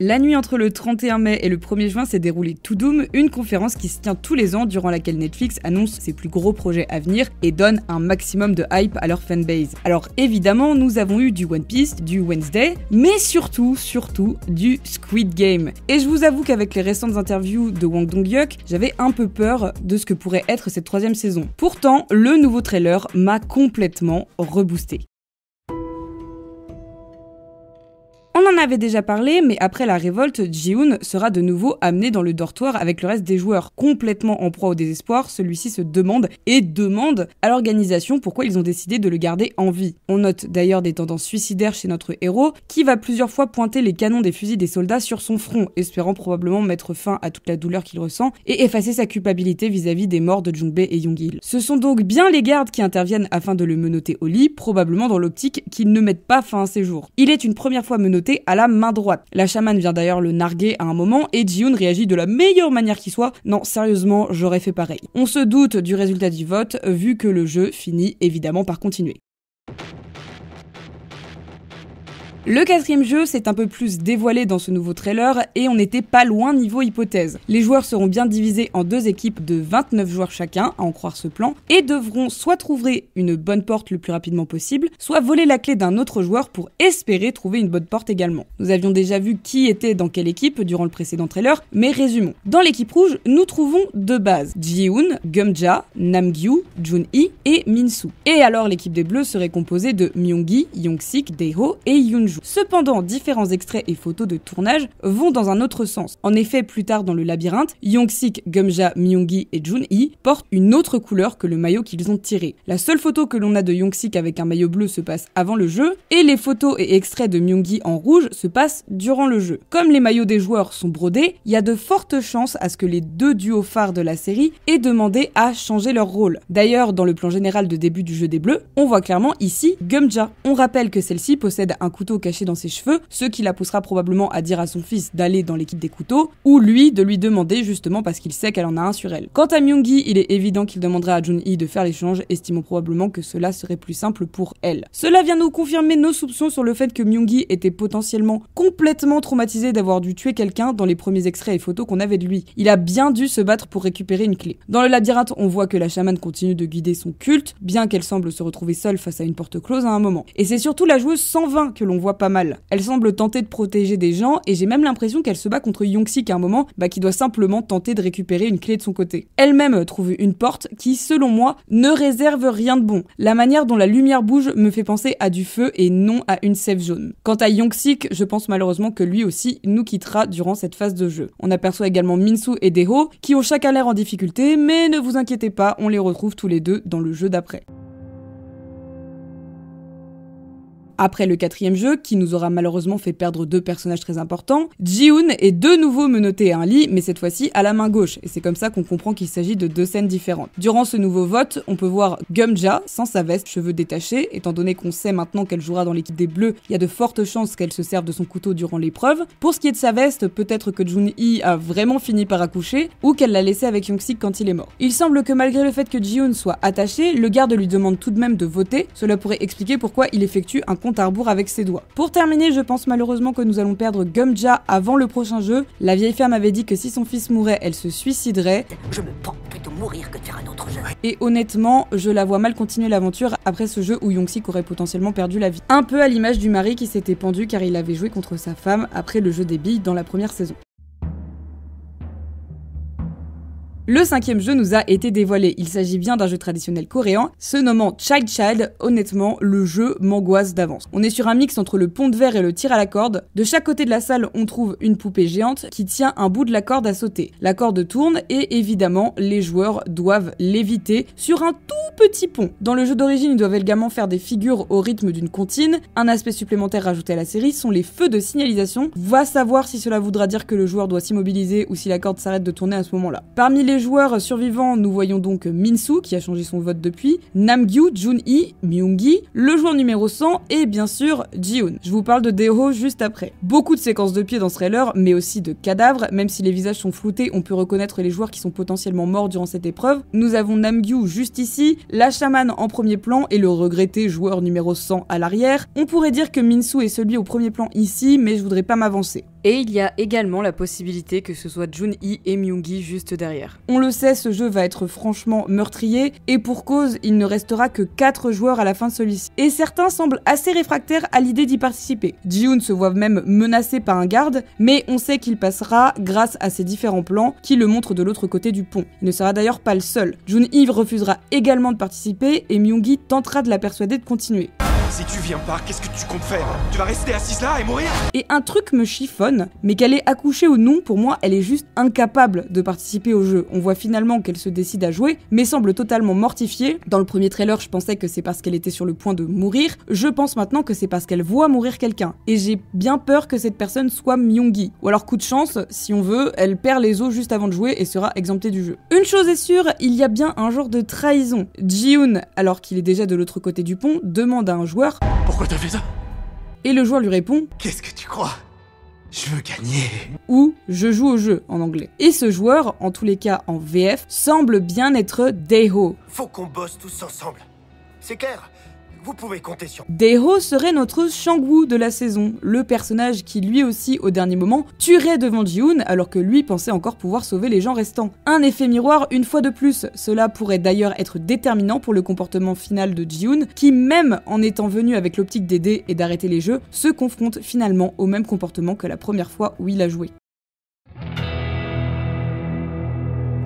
La nuit entre le 31 mai et le 1er juin s'est déroulée To Doom, une conférence qui se tient tous les ans durant laquelle Netflix annonce ses plus gros projets à venir et donne un maximum de hype à leur fanbase. Alors évidemment, nous avons eu du One Piece, du Wednesday, mais surtout du Squid Game. Et je vous avoue qu'avec les récentes interviews de Hwang Dong-hyuk, j'avais un peu peur de ce que pourrait être cette 3e saison. Pourtant, le nouveau trailer m'a complètement reboosté. On en avait déjà parlé, mais après la révolte, Ji-hoon sera de nouveau amené dans le dortoir avec le reste des joueurs. Complètement en proie au désespoir, celui-ci se demande à l'organisation pourquoi ils ont décidé de le garder en vie. On note d'ailleurs des tendances suicidaires chez notre héros, qui va plusieurs fois pointer les canons des fusils des soldats sur son front, espérant probablement mettre fin à toute la douleur qu'il ressent et effacer sa culpabilité vis-à-vis des morts de Jung-bae et Young-il. Ce sont donc bien les gardes qui interviennent afin de le menotter au lit, probablement dans l'optique qu'ils ne mettent pas fin à ses jours. Il est une première fois menotté à la main droite. La chamane vient d'ailleurs le narguer à un moment et Ji-hoon réagit de la meilleure manière qui soit. Non, sérieusement, j'aurais fait pareil. On se doute du résultat du vote, vu que le jeu finit évidemment par continuer. Le 4e jeu s'est un peu plus dévoilé dans ce nouveau trailer et on n'était pas loin niveau hypothèse. Les joueurs seront bien divisés en 2 équipes de 29 joueurs chacun, à en croire ce plan, et devront soit trouver une bonne porte le plus rapidement possible, soit voler la clé d'un autre joueur pour espérer trouver une bonne porte également. Nous avions déjà vu qui était dans quelle équipe durant le précédent trailer, mais résumons. Dans l'équipe rouge, nous trouvons 2 bases, Ji-hoon, Geum-ja, Nam-gyu, Jun-hee et Min-soo. Et alors l'équipe des bleus serait composée de Myung-gi, Young-sik, Dae-ho et Yoon-ju. Cependant, différents extraits et photos de tournage vont dans un autre sens. En effet, plus tard dans le labyrinthe, Young-sik, Geum-ja, Myung-gi et Jun-hee portent une autre couleur que le maillot qu'ils ont tiré. La seule photo que l'on a de Young-sik avec un maillot bleu se passe avant le jeu, et les photos et extraits de Myung-gi en rouge se passent durant le jeu. Comme les maillots des joueurs sont brodés, il y a de fortes chances à ce que les 2 duos phares de la série aient demandé à changer leur rôle. D'ailleurs, dans le plan général de début du jeu des bleus, on voit clairement ici Geum-ja. On rappelle que celle-ci possède un couteau caché dans ses cheveux, ce qui la poussera probablement à dire à son fils d'aller dans l'équipe des couteaux, ou lui de lui demander justement parce qu'il sait qu'elle en a un sur elle. Quant à Myung-gi, il est évident qu'il demandera à Jun-hee de faire l'échange, estimant probablement que cela serait plus simple pour elle. Cela vient nous confirmer nos soupçons sur le fait que Myung-gi était potentiellement complètement traumatisé d'avoir dû tuer quelqu'un dans les premiers extraits et photos qu'on avait de lui. Il a bien dû se battre pour récupérer une clé. Dans le labyrinthe, on voit que la chamane continue de guider son culte, bien qu'elle semble se retrouver seule face à une porte close à un moment. Et c'est surtout la joueuse 120 que l'on voit pas mal. Elle semble tenter de protéger des gens et j'ai même l'impression qu'elle se bat contre Young-sik à un moment qui doit simplement tenter de récupérer une clé de son côté. Elle-même trouve une porte qui, selon moi, ne réserve rien de bon. La manière dont la lumière bouge me fait penser à du feu et non à une safe zone. Quant à Young-sik, je pense malheureusement que lui aussi nous quittera durant cette phase de jeu. On aperçoit également Min-soo et Dae-ho qui ont chacun l'air en difficulté, mais ne vous inquiétez pas, on les retrouve tous les deux dans le jeu d'après. Après le 4e jeu, qui nous aura malheureusement fait perdre 2 personnages très importants, Ji-hoon est de nouveau menotté à un lit, mais cette fois-ci à la main gauche, et c'est comme ça qu'on comprend qu'il s'agit de 2 scènes différentes. Durant ce nouveau vote, on peut voir Geum-ja sans sa veste, cheveux détachés, étant donné qu'on sait maintenant qu'elle jouera dans l'équipe des bleus, il y a de fortes chances qu'elle se serve de son couteau durant l'épreuve. Pour ce qui est de sa veste, peut-être que Jun-hee a vraiment fini par accoucher, ou qu'elle l'a laissé avec Young-sik quand il est mort. Il semble que malgré le fait que Ji-hoon soit attaché, le garde lui demande tout de même de voter, cela pourrait expliquer pourquoi il effectue un compte à rebours avec ses doigts. Pour terminer, je pense malheureusement que nous allons perdre Geum-ja avant le prochain jeu. La vieille femme avait dit que si son fils mourait, elle se suiciderait. Je me prends plutôt mourir que de faire un autre jeu. Et honnêtement, je la vois mal continuer l'aventure après ce jeu où Young-sik aurait potentiellement perdu la vie. Un peu à l'image du mari qui s'était pendu car il avait joué contre sa femme après le jeu des billes dans la première saison. Le 5e jeu nous a été dévoilé. Il s'agit bien d'un jeu traditionnel coréen, se nommant Child Child. Honnêtement, le jeu m'angoisse d'avance. On est sur un mix entre le pont de verre et le tir à la corde. De chaque côté de la salle, on trouve une poupée géante qui tient un bout de la corde à sauter. La corde tourne et évidemment, les joueurs doivent l'éviter sur un tout petit pont. Dans le jeu d'origine, ils doivent également faire des figures au rythme d'une comptine. Un aspect supplémentaire rajouté à la série sont les feux de signalisation. Va savoir si cela voudra dire que le joueur doit s'immobiliser ou si la corde s'arrête de tourner à ce moment-là. Parmi les joueurs survivants, nous voyons donc Min-soo qui a changé son vote depuis, Nam-gyu, Jun-hee, Myung-gi, le joueur numéro 100 et bien sûr Ji-hoon. Je vous parle de Dae-ho juste après. Beaucoup de séquences de pieds dans ce trailer, mais aussi de cadavres. Même si les visages sont floutés, on peut reconnaître les joueurs qui sont potentiellement morts durant cette épreuve. Nous avons Nam-gyu juste ici, la chamane en premier plan et le regretté joueur numéro 100 à l'arrière. On pourrait dire que Min-soo est celui au premier plan ici, mais je voudrais pas m'avancer. Et il y a également la possibilité que ce soit Jun-hee et Myung-hee juste derrière. On le sait, ce jeu va être franchement meurtrier, et pour cause, il ne restera que 4 joueurs à la fin de celui-ci. Et certains semblent assez réfractaires à l'idée d'y participer. Ji-hoon se voit même menacé par un garde, mais on sait qu'il passera grâce à ses différents plans qui le montrent de l'autre côté du pont. Il ne sera d'ailleurs pas le seul. Jun-hee refusera également de participer et Myung-hee tentera de la persuader de continuer. Si tu viens pas, qu'est-ce que tu comptes faire? Tu vas rester assise là et mourir? Et un truc me chiffonne, mais qu'elle ait accouché ou non, pour moi, elle est juste incapable de participer au jeu. On voit finalement qu'elle se décide à jouer, mais semble totalement mortifiée. Dans le premier trailer, je pensais que c'est parce qu'elle était sur le point de mourir. Je pense maintenant que c'est parce qu'elle voit mourir quelqu'un. Et j'ai bien peur que cette personne soit Myung-hee. Ou alors, coup de chance, si on veut, elle perd les os juste avant de jouer et sera exemptée du jeu. Une chose est sûre, il y a bien un genre de trahison. Ji-hoon, alors qu'il est déjà de l'autre côté du pont, demande à un joueur: pourquoi t'as fait ça? Et le joueur lui répond: qu'est-ce que tu crois? Je veux gagner. Ou je joue au jeu en anglais. Et ce joueur, en tous les cas en VF, semble bien être Daeho. Faut qu'on bosse tous ensemble. C'est clair? Vous pouvez compter sur... Daeho serait notre Shang-woo de la saison, le personnage qui lui aussi au dernier moment tuerait devant Ji-hoon alors que lui pensait encore pouvoir sauver les gens restants. Un effet miroir une fois de plus, cela pourrait d'ailleurs être déterminant pour le comportement final de Ji-hoon qui, même en étant venu avec l'optique d'aider et d'arrêter les jeux, se confronte finalement au même comportement que la première fois où il a joué.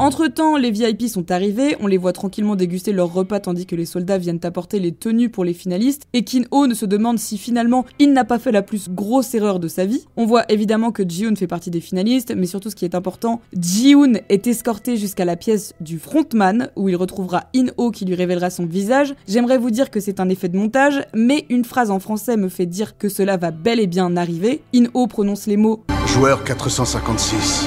Entre-temps, les VIP sont arrivés, on les voit tranquillement déguster leur repas tandis que les soldats viennent apporter les tenues pour les finalistes, et Kin-ho ne se demande si finalement il n'a pas fait la plus grosse erreur de sa vie. On voit évidemment que Ji-hoon fait partie des finalistes, mais surtout ce qui est important, Ji-hoon est escorté jusqu'à la pièce du frontman, où il retrouvera In-ho qui lui révélera son visage. J'aimerais vous dire que c'est un effet de montage, mais une phrase en français me fait dire que cela va bel et bien arriver. In-ho prononce les mots « Joueur 456 ».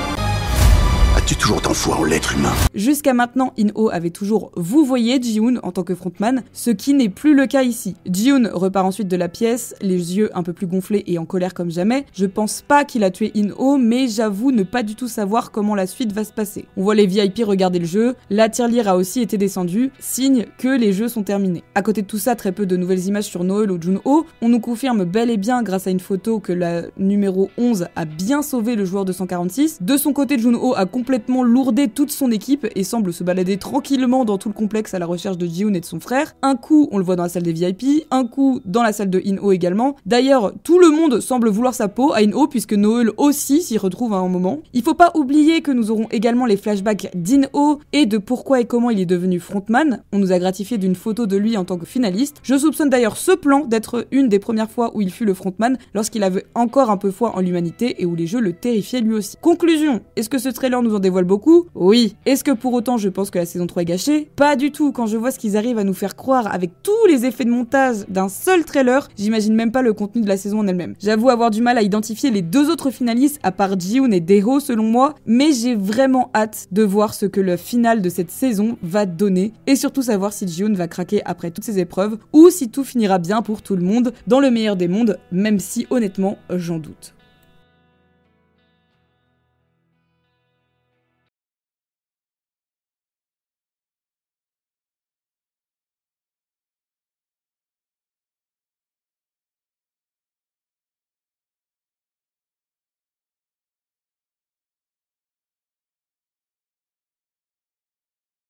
As-tu toujours tant foi en l'être humain? Jusqu'à maintenant, In-ho avait toujours vouvoyé Ji-hoon en tant que frontman, ce qui n'est plus le cas ici. Ji-hoon repart ensuite de la pièce, les yeux un peu plus gonflés et en colère comme jamais. Je pense pas qu'il a tué In-ho, mais j'avoue ne pas du tout savoir comment la suite va se passer. On voit les VIP regarder le jeu, la tirelire a aussi été descendue, signe que les jeux sont terminés. À côté de tout ça, très peu de nouvelles images sur Noel ou Jun-ho. On nous confirme bel et bien grâce à une photo que la numéro 11 a bien sauvé le joueur 246. De son côté, Jun-ho a complètement lourdé toute son équipe et semble se balader tranquillement dans tout le complexe à la recherche de Ji-hoon et de son frère. Un coup, on le voit dans la salle des VIP, un coup dans la salle de In-ho également. D'ailleurs, tout le monde semble vouloir sa peau à In-ho puisque Noel aussi s'y retrouve à un moment. Il faut pas oublier que nous aurons également les flashbacks d'In-ho et de pourquoi et comment il est devenu frontman. On nous a gratifié d'une photo de lui en tant que finaliste. Je soupçonne d'ailleurs ce plan d'être une des premières fois où il fut le frontman lorsqu'il avait encore un peu foi en l'humanité et où les jeux le terrifiaient lui aussi. Conclusion, est-ce que ce trailer nous en dévoile beaucoup? Oui. Est-ce que pour autant je pense que la saison 3 est gâchée? Pas du tout. Quand je vois ce qu'ils arrivent à nous faire croire avec tous les effets de montage d'un seul trailer, j'imagine même pas le contenu de la saison en elle-même. J'avoue avoir du mal à identifier les deux autres finalistes à part Ji-hoon et Daeho selon moi, mais j'ai vraiment hâte de voir ce que le final de cette saison va donner et surtout savoir si Ji-hoon va craquer après toutes ces épreuves ou si tout finira bien pour tout le monde dans le meilleur des mondes, même si honnêtement j'en doute.